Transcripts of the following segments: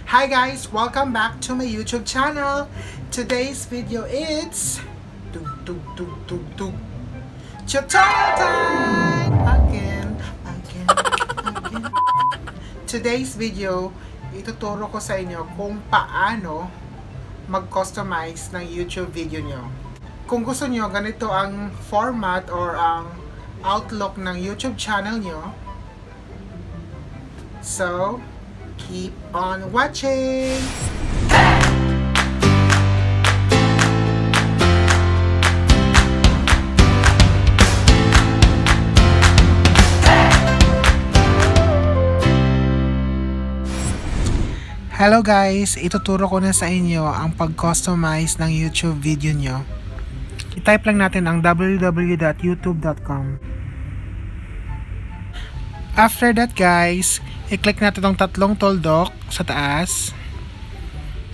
Hi guys, welcome back to my YouTube channel. Today's video is tutorial time again. Today's video, ituturo ko sa inyo kung paano mag-customize ng YouTube video nyo. Kung gusto nyo, ganito ang format or ang outlook ng YouTube channel nyo. So, keep on watching! Hello guys! Ituturo ko na sa inyo ang pag-customize ng YouTube video nyo. I-type lang natin ang www.youtube.com. After that guys, i-click natin itong tatlong tuldok sa taas.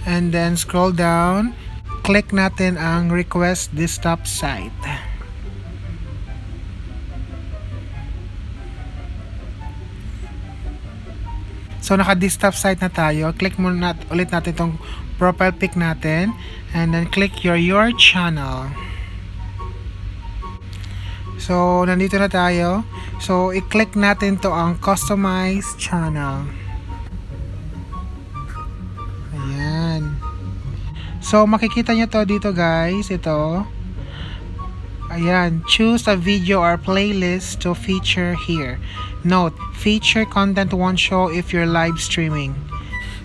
And then scroll down. Click natin ang request desktop site. So naka-desktop site na tayo. Click muna ulit natin itong profile pic natin. And then click your channel. So nandito na tayo. So i-click natin to ang customize channel. Ayan. So makikita nyo to dito guys. Ito. Ayan. Choose a video or playlist to feature here. Note, feature content won't show if you're live streaming.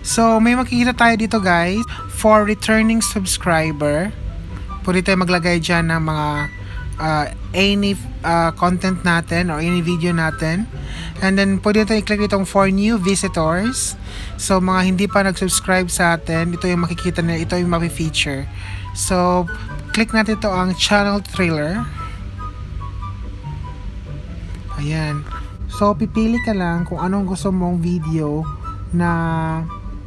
So, may makikita tayo dito guys. For returning subscriber, pwede tayo maglagay dyan ng mga any content natin or any video natin. And then, pwede tayo i-click itong for new visitors. So, mga hindi pa nag-subscribe sa atin, ito yung makikita nila, ito yung mapi-feature. So, click natin ito ang channel trailer. Ayan. So, pipili ka lang kung anong gusto mong video na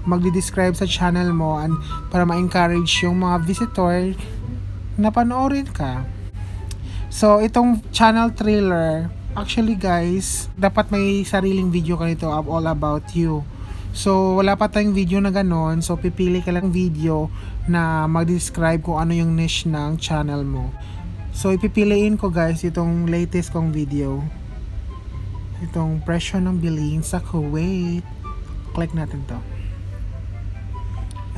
magdi-describe sa channel mo and para ma-encourage yung mga visitor na panoorin ka. So, itong channel trailer, actually guys, dapat may sariling video ka nito all about you. So, wala pa tayong video na ganon. So, pipili ka lang video na mag-describe kung ano yung niche ng channel mo. So, ipipiliin ko guys itong latest kong video. Itong presyo ng bilhin sa Kuwait. Click natin to.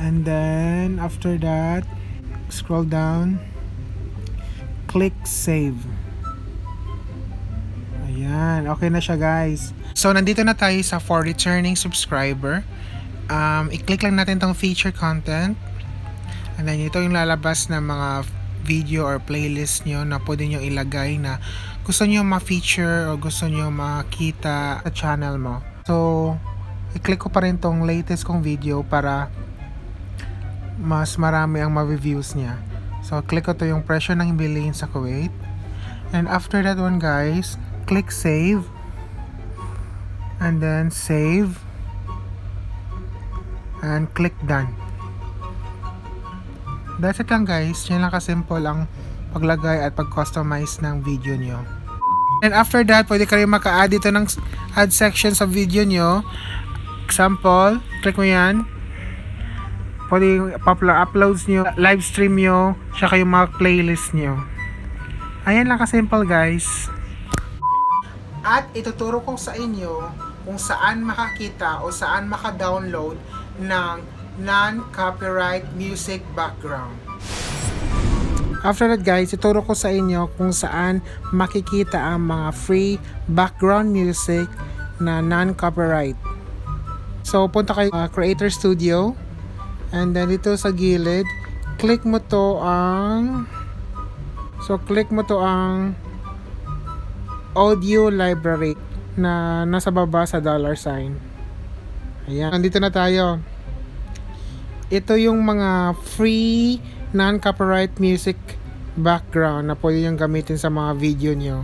And then, after that, scroll down. Click save. Ayan. Okay na siya guys. So, nandito na tayo sa for returning subscriber. I-click lang natin tong feature content. And then, ito yung lalabas na mga video or playlist nyo na pwede nyo ilagay na gusto nyo ma-feature o gusto nyo makita sa channel mo. So, i-click ko pa rin tong latest kong video para mas marami ang ma-views niya. So, click ko to yung presyo ng bilhin sa Kuwait. And after that one guys, click save. And then save. And click done. That's it lang guys. Yan lang kasimple ang paglagay at pag-customize ng video nyo. And after that, pwede kayo maka-add dito ng add section sa video nyo. Example, click mo yan. Pwede yung popular uploads nyo, live stream nyo, tsaka yung mga playlist nyo. Ayan lang kasimple guys. At ituturo ko sa inyo kung saan makakita o saan maka-download ng non-copyright music background. After that guys, ituro ko sa inyo kung saan makikita ang mga free background music na non-copyright. So, punta kayo Creator Studio. And then dito sa gilid, click mo to ang audio library na nasa baba sa $sign. Ayan, nandito na tayo. Ito yung mga free non-copyright music background na pwede nyo gamitin sa mga video nyo.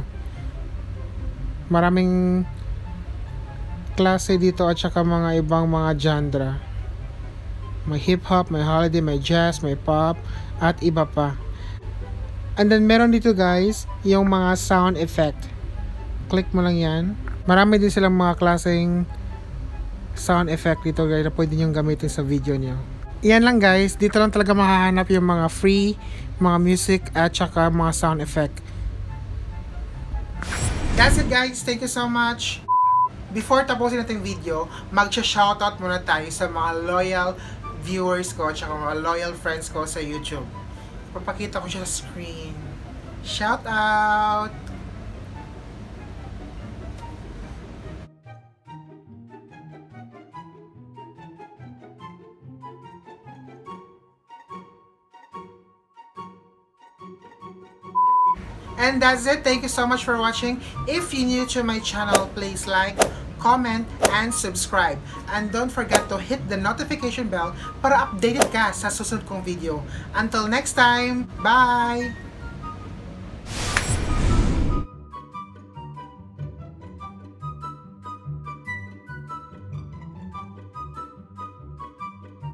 Maraming klase dito at saka mga ibang mga genre. May hip-hop, may holiday, may jazz, may pop, at iba pa. And then meron dito guys, yung mga sound effect. Click mo lang yan. Marami din silang mga klaseng sound effect dito guys na pwede nyo gamitin sa video nyo. Yan lang guys, dito lang talaga mahahanap yung mga free, mga music at saka mga sound effect. That's it guys, thank you so much. Before tapusin natin video, mag-shoutout muna tayo sa mga loyal viewers ko at saka mga loyal friends ko sa YouTube. Papakita ko siya sa screen. Shout out! And that's it. Thank you so much for watching. If you're new to my channel, please like, comment, and subscribe. And don't forget to hit the notification bell para updated ka sa susunod kong video. Until next time, bye!